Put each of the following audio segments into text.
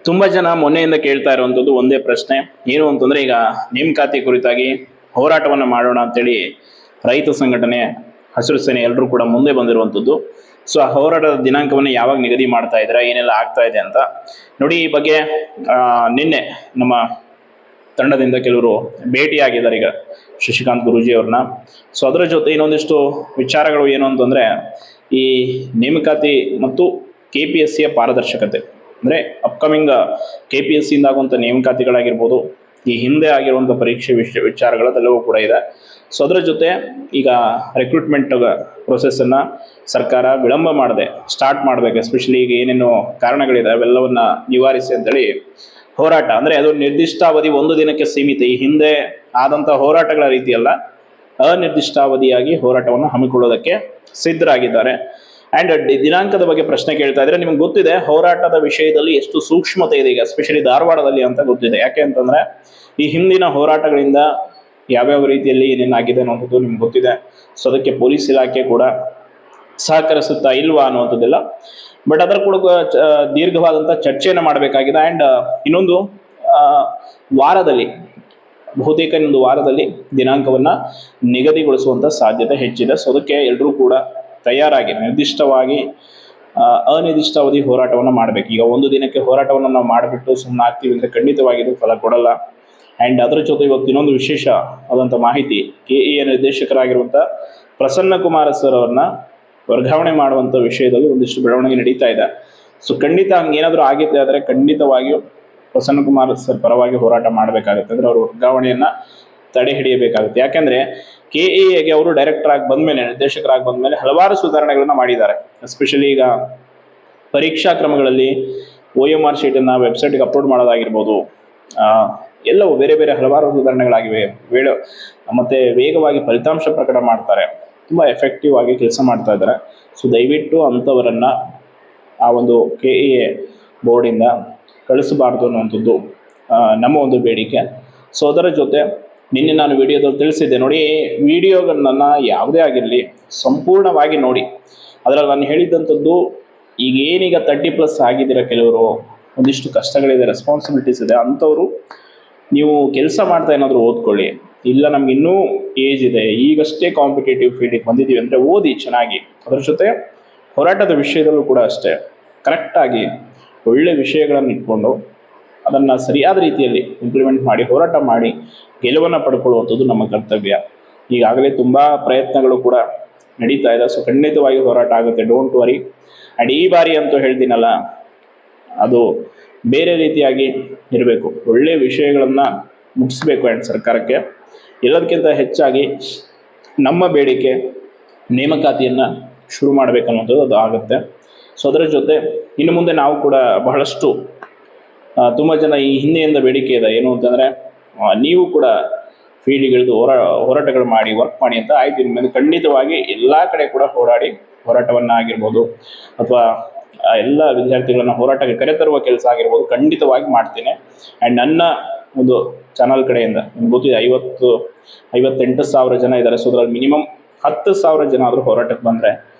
ತುಂಬಾ ಜನ ಮೊನ್ನೆಯಿಂದ ಕೇಳ್ತಾ ಇರುವಂತದ್ದು ಒಂದೇ ಪ್ರಶ್ನೆ ಏನು ಅಂತಂದ್ರೆ, ಈಗ ನೇಮಕಾತಿ ಕುರಿತಾಗಿ ಹೋರಾಟವನ್ನು ಮಾಡೋಣ ಅಂತೇಳಿ ರೈತ ಸಂಘಟನೆ, ಹಸಿರು ಸೇನೆ ಎಲ್ಲರೂ ಕೂಡ ಮುಂದೆ ಬಂದಿರುವಂತದ್ದು. ಸೊ ಆ ಹೋರಾಟದ ದಿನಾಂಕವನ್ನು ಯಾವಾಗ ನಿಗದಿ ಮಾಡ್ತಾ ಇದ್ದಾರೆ, ಏನೆಲ್ಲ ಆಗ್ತಾ ಇದೆ ಅಂತ ನೋಡಿ. ಈ ಬಗ್ಗೆ ನಿನ್ನೆ ನಮ್ಮ ತಂಡದಿಂದ ಕೆಲವರು ಭೇಟಿಯಾಗಿದ್ದಾರೆ ಈಗ ಶಶಿಕಾಂತ್ ಗುರೂಜಿ ಅವ್ರನ್ನ. ಸೊ ಅದರ ಜೊತೆ ಇನ್ನೊಂದಿಷ್ಟು ವಿಚಾರಗಳು ಏನು ಅಂತಂದ್ರೆ, ಈ ನೇಮಕಾತಿ ಮತ್ತು KPSCಯ ಪಾರದರ್ಶಕತೆ, ಅಂದರೆ ಅಪ್ಕಮಿಂಗ್ KPSCಯಿಂದ ಆಗುವಂಥ ನೇಮಕಾತಿಗಳಾಗಿರ್ಬೋದು, ಈ ಹಿಂದೆ ಆಗಿರುವಂಥ ಪರೀಕ್ಷೆ ವಿಚಾರಗಳದೆಲ್ಲವೂ ಕೂಡ ಇದೆ. ಸೊ ಅದರ ಜೊತೆ ಈಗ ರಿಕ್ರೂಟ್ಮೆಂಟ್ ಪ್ರೊಸೆಸ್ಸನ್ನು ಸರ್ಕಾರ ವಿಳಂಬ ಮಾಡದೆ ಸ್ಟಾರ್ಟ್ ಮಾಡಬೇಕು. ಎಸ್ಪೆಷಲಿ ಈಗ ಏನೇನು ಕಾರಣಗಳಿದೆ ಅವೆಲ್ಲವನ್ನ ನಿವಾರಿಸಿ ಅಂತೇಳಿ ಹೋರಾಟ, ಅಂದರೆ ಅದು ನಿರ್ದಿಷ್ಟಾವಧಿ ಒಂದು ದಿನಕ್ಕೆ ಸೀಮಿತ. ಈ ಹಿಂದೆ ಆದಂಥ ಹೋರಾಟಗಳ ರೀತಿಯಲ್ಲ, ಅನಿರ್ದಿಷ್ಟಾವಧಿಯಾಗಿ ಹೋರಾಟವನ್ನು ಹಮ್ಮಿಕೊಳ್ಳೋದಕ್ಕೆ ಸಿದ್ಧರಾಗಿದ್ದಾರೆ. ಆ್ಯಂಡ್ ದಿನಾಂಕದ ಬಗ್ಗೆ ಪ್ರಶ್ನೆ ಕೇಳ್ತಾ ಇದ್ರೆ, ನಿಮ್ಗೆ ಗೊತ್ತಿದೆ ಹೋರಾಟದ ವಿಷಯದಲ್ಲಿ ಎಷ್ಟು ಸೂಕ್ಷ್ಮತೆ ಇದೆ ಈಗ, ಎಸ್ಪೆಷಲಿ ಧಾರವಾಡದಲ್ಲಿ ಅಂತ ಗೊತ್ತಿದೆ. ಯಾಕೆ ಅಂತಂದ್ರೆ ಈ ಹಿಂದಿನ ಹೋರಾಟಗಳಿಂದ ಯಾವ್ಯಾವ ರೀತಿಯಲ್ಲಿ ಏನೇನಾಗಿದೆ ಅನ್ನೋದು ನಿಮ್ಗೆ ಗೊತ್ತಿದೆ. ಸೊ ಅದಕ್ಕೆ ಪೊಲೀಸ್ ಇಲಾಖೆ ಕೂಡ ಸಹಕರಿಸುತ್ತಾ ಇಲ್ವಾ ಅನ್ನುವಂಥದ್ದಿಲ್ಲ. ಬಟ್ ಅದರ ಕೂಡ ದೀರ್ಘವಾದಂಥ ಚರ್ಚೆಯನ್ನು ಮಾಡಬೇಕಾಗಿದೆ. ಆ್ಯಂಡ್ ಇನ್ನೊಂದು ವಾರದಲ್ಲಿ, ಬಹುತೇಕ ಇನ್ನೊಂದು ವಾರದಲ್ಲಿ ದಿನಾಂಕವನ್ನು ನಿಗದಿಗೊಳಿಸುವಂಥ ಸಾಧ್ಯತೆ ಹೆಚ್ಚಿದೆ. ಸೊ ಅದಕ್ಕೆ ಎಲ್ಲರೂ ಕೂಡ ತಯಾರಾಗಿ ನಿರ್ದಿಷ್ಟವಾಗಿ ಅನಿರ್ದಿಷ್ಟಾವಧಿ ಹೋರಾಟವನ್ನು ಮಾಡಬೇಕು. ಈಗ ಒಂದು ದಿನಕ್ಕೆ ಹೋರಾಟವನ್ನು ನಾವು ಮಾಡಿಬಿಟ್ಟು ಸುಮ್ಮನೆ ಆಗ್ತೀವಿ ಅಂದರೆ ಖಂಡಿತವಾಗಿ ಇದು ಫಲ ಕೊಡಲ್ಲ. ಆ್ಯಂಡ್ ಅದರ ಜೊತೆ ಇವತ್ತು ಇನ್ನೊಂದು ವಿಶೇಷ ಆದಂಥ ಮಾಹಿತಿ, KEA ನಿರ್ದೇಶಕರಾಗಿರುವಂಥ ಪ್ರಸನ್ನ ಕುಮಾರ ಸರ್ ಅವ್ರನ್ನ ವರ್ಗಾವಣೆ ಮಾಡುವಂಥ ವಿಷಯದಲ್ಲಿ ಒಂದಿಷ್ಟು ಬೆಳವಣಿಗೆ ನಡೀತಾ ಇದೆ. ಸೊ ಖಂಡಿತ ಹಂಗೇನಾದರೂ ಆಗಿದ್ದೆ ಆದರೆ ಖಂಡಿತವಾಗಿಯೂ ಪ್ರಸನ್ನ ಕುಮಾರ್ ಸರ್ ಪರವಾಗಿ ಹೋರಾಟ ಮಾಡಬೇಕಾಗುತ್ತೆ. ಅಂದರೆ ಅವರು ವರ್ಗಾವಣೆಯನ್ನು ತಡೆ ಹಿಡಿಯಬೇಕಾಗುತ್ತೆ. ಯಾಕೆಂದರೆ KEAಗೆ ಅವರು ಡೈರೆಕ್ಟರ್ ಆಗಿ ಬಂದಮೇಲೆ, ನಿರ್ದೇಶಕರಾಗಿ ಬಂದಮೇಲೆ ಹಲವಾರು ಸುಧಾರಣೆಗಳನ್ನ ಮಾಡಿದ್ದಾರೆ. ಎಸ್ಪೆಷಲಿ ಈಗ ಪರೀಕ್ಷಾ ಕ್ರಮಗಳಲ್ಲಿ OMR ಶೀಟನ್ನು ವೆಬ್ಸೈಟ್ಗೆ ಅಪ್ಲೋಡ್ ಮಾಡೋದಾಗಿರ್ಬೋದು, ಎಲ್ಲವೂ ಬೇರೆ ಬೇರೆ ಹಲವಾರು ಸುಧಾರಣೆಗಳಾಗಿವೆ. ಮತ್ತು ವೇಗವಾಗಿ ಫಲಿತಾಂಶ ಪ್ರಕಟ ಮಾಡ್ತಾರೆ, ತುಂಬ ಎಫೆಕ್ಟಿವ್ ಆಗಿ ಕೆಲಸ ಮಾಡ್ತಾ ಇದ್ದಾರೆ. ಸೊ ದಯವಿಟ್ಟು ಅಂಥವರನ್ನು ಆ ಒಂದು KEA ಬೋರ್ಡಿಂದ ಕಳಿಸಬಾರ್ದು ಅನ್ನುವಂಥದ್ದು ನಮ್ಮ ಒಂದು ಬೇಡಿಕೆ. ಸೊ ಅದರ ಜೊತೆ ನಿನ್ನೆ ನಾನು ವಿಡಿಯೋದಲ್ಲಿ ತಿಳಿಸಿದ್ದೆ ನೋಡಿ, ವಿಡಿಯೋಗಳನ್ನ ಯಾವುದೇ ಆಗಿರಲಿ ಸಂಪೂರ್ಣವಾಗಿ ನೋಡಿ. ಅದರಲ್ಲಿ ನಾನು ಹೇಳಿದ್ದಂಥದ್ದು, ಈಗ ಏನೀಗ 30+ ಆಗಿದ್ದೀರ, ಕೆಲವರು ಒಂದಿಷ್ಟು ಕಷ್ಟಗಳಿದೆ, ರೆಸ್ಪಾನ್ಸಿಬಿಲಿಟೀಸ್ ಇದೆ, ಅಂಥವ್ರು ನೀವು ಕೆಲಸ ಮಾಡ್ತಾ ಏನಾದರೂ ಓದ್ಕೊಳ್ಳಿ. ಇಲ್ಲ ನಮ್ಗೆ ಇನ್ನೂ ಏಜ್ ಇದೆ, ಈಗಷ್ಟೇ ಕಾಂಪಿಟೇಟಿವ್ ಫೀಲ್ಡಿಗೆ ಬಂದಿದ್ದೀವಿ ಅಂದರೆ ಓದಿ ಚೆನ್ನಾಗಿ. ಅದರ ಜೊತೆ ಹೋರಾಟದ ವಿಷಯದಲ್ಲೂ ಕೂಡ ಅಷ್ಟೇ ಕರೆಕ್ಟಾಗಿ ಒಳ್ಳೆ ವಿಷಯಗಳನ್ನು ಇಟ್ಕೊಂಡು ಅದನ್ನು ಸರಿಯಾದ ರೀತಿಯಲ್ಲಿ ಇಂಪ್ಲಿಮೆಂಟ್ ಮಾಡಿ ಹೋರಾಟ ಮಾಡಿ ಗೆಲುವನ್ನು ಪಡ್ಕೊಳ್ಳುವಂಥದ್ದು ನಮ್ಮ ಕರ್ತವ್ಯ. ಈಗಾಗಲೇ ತುಂಬ ಪ್ರಯತ್ನಗಳು ಕೂಡ ನಡೀತಾ ಇದೆ. ಸೊ ಖಂಡಿತವಾಗಿ ಹೋರಾಟ ಆಗುತ್ತೆ, ಡೋಂಟ್ ವರಿ. ಆ್ಯಂಡ್ ಈ ಬಾರಿ ಅಂತೂ ಹೇಳ್ತೀನಲ್ಲ, ಅದು ಬೇರೆ ರೀತಿಯಾಗಿ ಇರಬೇಕು, ಒಳ್ಳೆಯ ವಿಷಯಗಳನ್ನು ಮುಟ್ಟಿಸ್ಬೇಕು. ಆ್ಯಂಡ್ ಸರ್ಕಾರಕ್ಕೆ ಎಲ್ಲದಕ್ಕಿಂತ ಹೆಚ್ಚಾಗಿ ನಮ್ಮ ಬೇಡಿಕೆ ನೇಮಕಾತಿಯನ್ನು ಶುರು ಮಾಡಬೇಕನ್ನೋದು ಅದು ಆಗುತ್ತೆ. ಸೊ ಅದರ ಜೊತೆ ಇನ್ನು ಮುಂದೆ ನಾವು ಕೂಡ ಬಹಳಷ್ಟು ತುಂಬ ಜನ ಈ ಹಿಂದೆಯಿಂದ ಬೇಡಿಕೆ ಇದೆ ಏನು ಅಂತಂದರೆ, ನೀವು ಕೂಡ ಫೀಲ್ಡ್ಗಿಳಿದು ಹೋರಾಟಗಳು ಮಾಡಿ, ವರ್ಕ್ ಮಾಡಿ ಅಂತ. ಆಯ್ತು, ಇನ್ಮೇಲೆ ಖಂಡಿತವಾಗಿ ಎಲ್ಲ ಕಡೆ ಕೂಡ ಹೋರಾಟವನ್ನು ಆಗಿರ್ಬೋದು, ಅಥವಾ ಎಲ್ಲ ವಿದ್ಯಾರ್ಥಿಗಳನ್ನು ಹೋರಾಟಕ್ಕೆ ಕರೆತರುವ ಕೆಲಸ ಆಗಿರ್ಬೋದು, ಖಂಡಿತವಾಗಿ ಮಾಡ್ತೇನೆ. ಆ್ಯಂಡ್ ನನ್ನ ಒಂದು ಚಾನಲ್ ಕಡೆಯಿಂದ ನಿಮ್ಗೆ ಗೊತ್ತಿದೆ 58,000 ಜನ ಇದ್ದಾರೆ. ಸೊ ಅದರಲ್ಲಿ ಮಿನಿಮಮ್ 10,000 ಜನ ಆದರೂ ಹೋರಾಟಕ್ಕೆ ಬಂದರೆ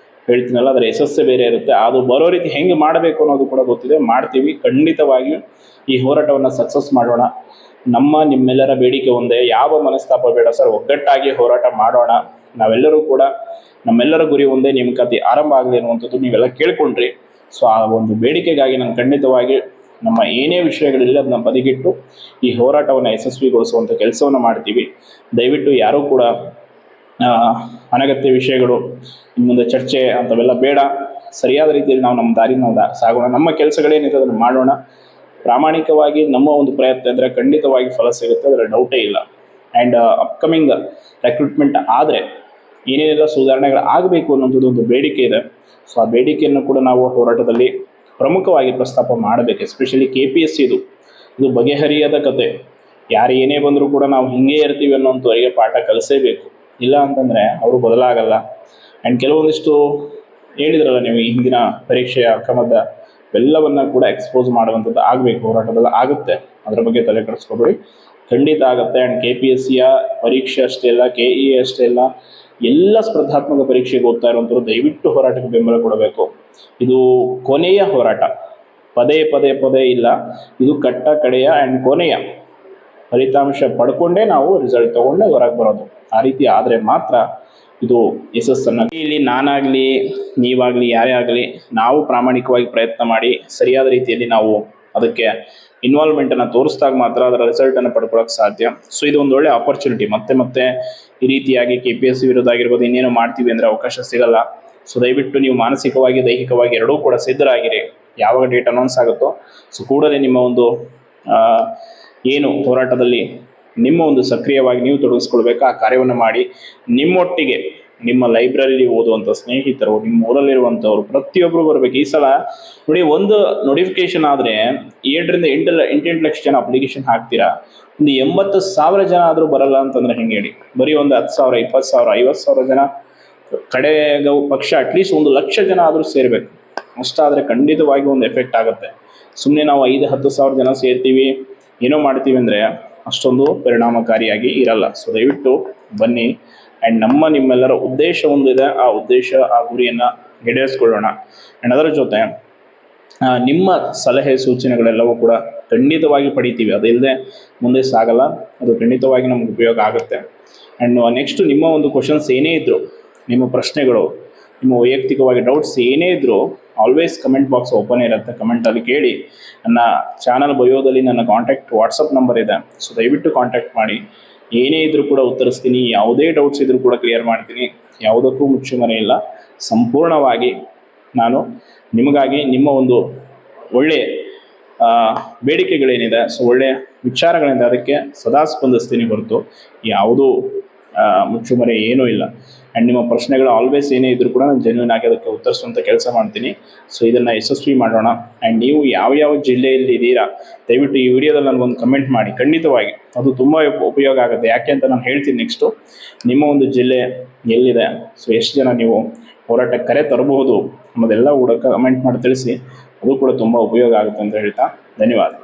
ಹೇಳ್ತೀನಲ್ಲ, ಅದರ ಯಶಸ್ಸೇ ಬೇರೆ ಇರುತ್ತೆ. ಅದು ಬರೋ ರೀತಿ ಹೆಂಗೆ ಮಾಡಬೇಕು ಅನ್ನೋದು ಕೂಡ ಗೊತ್ತಿದೆ, ಮಾಡ್ತೀವಿ. ಖಂಡಿತವಾಗಿಯೂ ಈ ಹೋರಾಟವನ್ನು ಸಕ್ಸಸ್ ಮಾಡೋಣ. ನಿಮ್ಮೆಲ್ಲರ ಬೇಡಿಕೆ ಒಂದೇ, ಯಾವ ಮನಸ್ತಾಪ ಬೇಡ ಸರ್, ಒಗ್ಗಟ್ಟಾಗಿ ಹೋರಾಟ ಮಾಡೋಣ. ನಾವೆಲ್ಲರೂ ಕೂಡ ನಮ್ಮೆಲ್ಲರ ಗುರಿ ಒಂದೇ, ನೇಮಕಾತಿ ಆರಂಭ ಆಗಲಿ ಅನ್ನುವಂಥದ್ದು ನೀವೆಲ್ಲ ಕೇಳ್ಕೊಂಡ್ರಿ. ಸೊ ಆ ಒಂದು ಬೇಡಿಕೆಗಾಗಿ ನಾನು ಖಂಡಿತವಾಗಿ ನಮ್ಮ ಏನೇ ವಿಷಯಗಳಿಲ್ಲ ಅದನ್ನ ಬದಿಗಿಟ್ಟು ಈ ಹೋರಾಟವನ್ನು ಯಶಸ್ವಿಗೊಳಿಸುವಂಥ ಕೆಲಸವನ್ನು ಮಾಡ್ತೀವಿ. ದಯವಿಟ್ಟು ಯಾರೂ ಕೂಡ ಅನಗತ್ಯ ವಿಷಯಗಳು, ಇನ್ನು ಮುಂದೆ ಚರ್ಚೆ ಅಂಥವೆಲ್ಲ ಬೇಡ. ಸರಿಯಾದ ರೀತಿಯಲ್ಲಿ ನಾವು ನಮ್ಮ ದಾರಿನ ಸಾಗೋಣ, ನಮ್ಮ ಕೆಲಸಗಳೇನಿದೆ ಅದನ್ನು ಮಾಡೋಣ. ಪ್ರಾಮಾಣಿಕವಾಗಿ ನಮ್ಮ ಒಂದು ಪ್ರಯತ್ನ ಇದ್ದರೆ ಖಂಡಿತವಾಗಿ ಫಲ ಸಿಗುತ್ತೆ, ಅದರ ಡೌಟೇ ಇಲ್ಲ. ಆ್ಯಂಡ್ ಅಪ್ಕಮಿಂಗ್ ರೆಕ್ರೂಟ್ಮೆಂಟ್ ಆದರೆ ಏನೇನೆಲ್ಲ ಸುಧಾರಣೆಗಳು ಆಗಬೇಕು ಅನ್ನೋಂಥದ್ದು ಒಂದು ಬೇಡಿಕೆ ಇದೆ. ಸೊ ಆ ಬೇಡಿಕೆಯನ್ನು ಕೂಡ ನಾವು ಹೋರಾಟದಲ್ಲಿ ಪ್ರಮುಖವಾಗಿ ಪ್ರಸ್ತಾಪ ಮಾಡಬೇಕು. ಎಸ್ಪೆಷಲಿ KPSC ಇದು ಬಗೆಹರಿಯದ ಕತೆ. ಯಾರು ಏನೇ ಬಂದರೂ ಕೂಡ ನಾವು ಹಿಂಗೆ ಇರ್ತೀವಿ ಅನ್ನೋಂಥವರಿಗೆ ಪಾಠ ಕಲಿಸೇಬೇಕು. ಇಲ್ಲ ಅಂತಂದರೆ ಅವರು ಬದಲಾಗಲ್ಲ. ಆ್ಯಂಡ್ ಕೆಲವೊಂದಿಷ್ಟು ಹೇಳಿದ್ರಲ್ಲ ನೀವು, ಈ ಹಿಂದಿನ ಪರೀಕ್ಷೆಯ ಅಕ್ರಮದ ಎಲ್ಲವನ್ನ ಕೂಡ ಎಕ್ಸ್ಪೋಸ್ ಮಾಡುವಂಥದ್ದು ಆಗಬೇಕು, ಹೋರಾಟದಲ್ಲಿ ಆಗುತ್ತೆ. ಅದರ ಬಗ್ಗೆ ತಲೆ ಕೆಡಿಸ್ಕೊಬೇಡಿ, ಖಂಡಿತ ಆಗುತ್ತೆ. ಆ್ಯಂಡ್ KPSCಯ ಪರೀಕ್ಷೆ ಅಷ್ಟೇ ಇಲ್ಲ, KEA ಅಷ್ಟೇ ಇಲ್ಲ, ಎಲ್ಲ ಸ್ಪರ್ಧಾತ್ಮಕ ಪರೀಕ್ಷೆಗೆ ಓದ್ತಾ ಇರುವಂಥವ್ರು ದಯವಿಟ್ಟು ಹೋರಾಟಕ್ಕೆ ಬೆಂಬಲ ಕೊಡಬೇಕು. ಇದು ಕೊನೆಯ ಹೋರಾಟ, ಪದೇ ಪದೇ ಪದೇ ಇಲ್ಲ. ಇದು ಕಟ್ಟ ಕಡೆಯ ಆ್ಯಂಡ್ ಕೊನೆಯ ಫಲಿತಾಂಶ ಪಡ್ಕೊಂಡೇ ನಾವು ರಿಸಲ್ಟ್ ತೊಗೊಂಡೇ ಹೊರಗೆ ಬರೋದು. ಆ ರೀತಿ ಆದರೆ ಮಾತ್ರ ಇದು ಯಶಸ್ಸನ್ನು. ಇಲ್ಲಿ ನಾನಾಗಲಿ ನೀವಾಗಲಿ ಯಾರೇ ಆಗಲಿ ನಾವು ಪ್ರಾಮಾಣಿಕವಾಗಿ ಪ್ರಯತ್ನ ಮಾಡಿ ಸರಿಯಾದ ರೀತಿಯಲ್ಲಿ ನಾವು ಅದಕ್ಕೆ ಇನ್ವಾಲ್ವ್ಮೆಂಟನ್ನು ತೋರಿಸಿದಾಗ ಮಾತ್ರ ಅದರ ರಿಸಲ್ಟನ್ನು ಪಡ್ಕೊಳ್ಳೋಕೆ ಸಾಧ್ಯ. ಸೊ ಇದು ಒಂದು ಒಳ್ಳೆ ಆಪರ್ಚುನಿಟಿ. ಮತ್ತೆ ಈ ರೀತಿಯಾಗಿ KPSC ವಿರುದ್ಧ ಆಗಿರ್ಬೋದು ಇನ್ನೇನು ಮಾಡ್ತೀವಿ ಅಂದರೆ ಅವಕಾಶ ಸಿಗಲ್ಲ. ಸೊ ದಯವಿಟ್ಟು ನೀವು ಮಾನಸಿಕವಾಗಿ ದೈಹಿಕವಾಗಿ ಎರಡೂ ಕೂಡ ಸಿದ್ಧರಾಗಿರಿ. ಯಾವಾಗ ಡೇಟ್ ಅನೌನ್ಸ್ ಆಗುತ್ತೋ ಸೊ ಕೂಡಲೇ ನಿಮ್ಮ ಒಂದು ಏನು ಹೋರಾಟದಲ್ಲಿ ನಿಮ್ಮ ಒಂದು ಸಕ್ರಿಯವಾಗಿ ನೀವು ತೊಡಗಿಸ್ಕೊಳ್ಬೇಕು. ಆ ಕಾರ್ಯವನ್ನು ಮಾಡಿ ನಿಮ್ಮೊಟ್ಟಿಗೆ ನಿಮ್ಮ ಲೈಬ್ರರಿಲಿ ಓದುವಂಥ ಸ್ನೇಹಿತರು, ನಿಮ್ಮ ಊರಲ್ಲಿರುವಂಥವ್ರು ಪ್ರತಿಯೊಬ್ಬರು ಬರಬೇಕು. ಈ ಸಲ ನೋಡಿ, ಒಂದು ನೋಟಿಫಿಕೇಶನ್ ಆದರೆ 7ರಿಂದ 8 ಲಕ್ಷ ಜನ ಅಪ್ಲಿಕೇಶನ್ ಹಾಕ್ತೀರಾ. ಒಂದು 80,000 ಜನ ಆದರೂ ಬರಲ್ಲ ಅಂತಂದ್ರೆ ಹೆಂಗೆ ಹೇಳಿ? ಬರೀ ಒಂದು 10,000, 20,000, 50,000 ಜನ ಕಡೆಗೆ ಪಕ್ಷ ಅಟ್ಲೀಸ್ಟ್ 1,00,000 ಜನ ಆದರೂ ಸೇರಬೇಕು. ಅಷ್ಟಾದರೆ ಖಂಡಿತವಾಗಿ ಒಂದು ಎಫೆಕ್ಟ್ ಆಗುತ್ತೆ. ಸುಮ್ಮನೆ ನಾವು 5-10,000 ಜನ ಸೇರ್ತೀವಿ ಏನೋ ಮಾಡ್ತೀವಿ ಅಂದರೆ ಅಷ್ಟೊಂದು ಪರಿಣಾಮಕಾರಿಯಾಗಿ ಇರಲ್ಲ. ಸೊ ದಯವಿಟ್ಟು ಬನ್ನಿ. ಆ್ಯಂಡ್ ನಿಮ್ಮೆಲ್ಲರ ಉದ್ದೇಶ ಒಂದಿದೆ, ಆ ಉದ್ದೇಶ ಆ ಗುರಿಯನ್ನು ಈಡೇರಿಸ್ಕೊಳ್ಳೋಣ. ಆ್ಯಂಡ್ ಅದರ ಜೊತೆ ನಿಮ್ಮ ಸಲಹೆ ಸೂಚನೆಗಳೆಲ್ಲವೂ ಕೂಡ ಖಂಡಿತವಾಗಿ ಪಡಿತೀವಿ. ಅದಿಲ್ಲದೆ ಮುಂದೆ ಸಾಗಲ್ಲ. ಅದು ಖಂಡಿತವಾಗಿ ನಮ್ಗೆ ಉಪಯೋಗ ಆಗುತ್ತೆ. ಆ್ಯಂಡ್ ನೆಕ್ಸ್ಟ್ ನಿಮ್ಮ ಒಂದು ಕ್ವಶನ್ಸ್ ಏನೇ ಇದ್ದರು, ನಿಮ್ಮ ಪ್ರಶ್ನೆಗಳು, ನಿಮ್ಮ ವೈಯಕ್ತಿಕವಾಗಿ ಡೌಟ್ಸ್ ಏನೇ ಇದ್ದರೂ ಆಲ್ವೇಸ್ ಕಮೆಂಟ್ ಬಾಕ್ಸ್ ಓಪನ್ ಇರುತ್ತೆ. ಕಮೆಂಟಲ್ಲಿ ಕೇಳಿ. ನನ್ನ ಚಾನಲ್ ಬಯೋದಲ್ಲಿ ನನ್ನ ಕಾಂಟ್ಯಾಕ್ಟ್ ವಾಟ್ಸಪ್ ನಂಬರ್ ಇದೆ. ಸೊ ದಯವಿಟ್ಟು ಕಾಂಟ್ಯಾಕ್ಟ್ ಮಾಡಿ. ಏನೇ ಇದ್ದರೂ ಕೂಡ ಉತ್ತರಿಸ್ತೀನಿ. ಯಾವುದೇ ಡೌಟ್ಸ್ ಇದ್ದರೂ ಕೂಡ ಕ್ಲಿಯರ್ ಮಾಡ್ತೀನಿ. ಯಾವುದಕ್ಕೂ ಮುಚ್ಚುಮರೆ ಇಲ್ಲ. ಸಂಪೂರ್ಣವಾಗಿ ನಾನು ನಿಮಗಾಗಿ ನಿಮ್ಮ ಒಂದು ಒಳ್ಳೆಯ ಬೇಡಿಕೆಗಳೇನಿದೆ, ಸೊ ಒಳ್ಳೆಯ ವಿಚಾರಗಳಿಂದ ಅದಕ್ಕೆ ಸದಾ ಸ್ಪಂದಿಸ್ತೀನಿ ಹೊರತು ಯಾವುದೂ ಮುಚ್ಚುಮರೆ ಏನೂ ಇಲ್ಲ. ಆ್ಯಂಡ್ ನಿಮ್ಮ ಪ್ರಶ್ನೆಗಳು ಆಲ್ವೇಸ್ ಏನೇ ಇದ್ದರೂ ಕೂಡ ನಾನು ಜೆನ್ಯೂನ್ ಆಗಿ ಅದಕ್ಕೆ ಉತ್ತರಿಸುವಂಥ ಕೆಲಸ ಮಾಡ್ತೀನಿ. ಸೊ ಇದನ್ನು ಯಶಸ್ವಿ ಮಾಡೋಣ. ಆ್ಯಂಡ್ ನೀವು ಯಾವ ಜಿಲ್ಲೆಯಲ್ಲಿ ಇದ್ದೀರಾ ದಯವಿಟ್ಟು ಈ ವಿಡಿಯೋದಲ್ಲಿ ನನಗೊಂದು ಕಮೆಂಟ್ ಮಾಡಿ. ಖಂಡಿತವಾಗಿ ಅದು ತುಂಬ ಉಪಯೋಗ ಆಗುತ್ತೆ. ಯಾಕೆ ಅಂತ ನಾನು ಹೇಳ್ತೀನಿ ನೆಕ್ಸ್ಟು. ನಿಮ್ಮ ಒಂದು ಜಿಲ್ಲೆ ಎಲ್ಲಿದೆ, ಸೊ ಎಷ್ಟು ಜನ ನೀವು ಹೋರಾಟಕ್ಕೆ ಕರೆ ತರಬಹುದು ಅನ್ನೋದೆಲ್ಲ ಕೂಡ ಕಮೆಂಟ್ ಮಾಡಿ ತಿಳಿಸಿ. ಅದು ಕೂಡ ತುಂಬ ಉಪಯೋಗ ಆಗುತ್ತೆ ಅಂತ ಹೇಳ್ತಾ ಧನ್ಯವಾದ.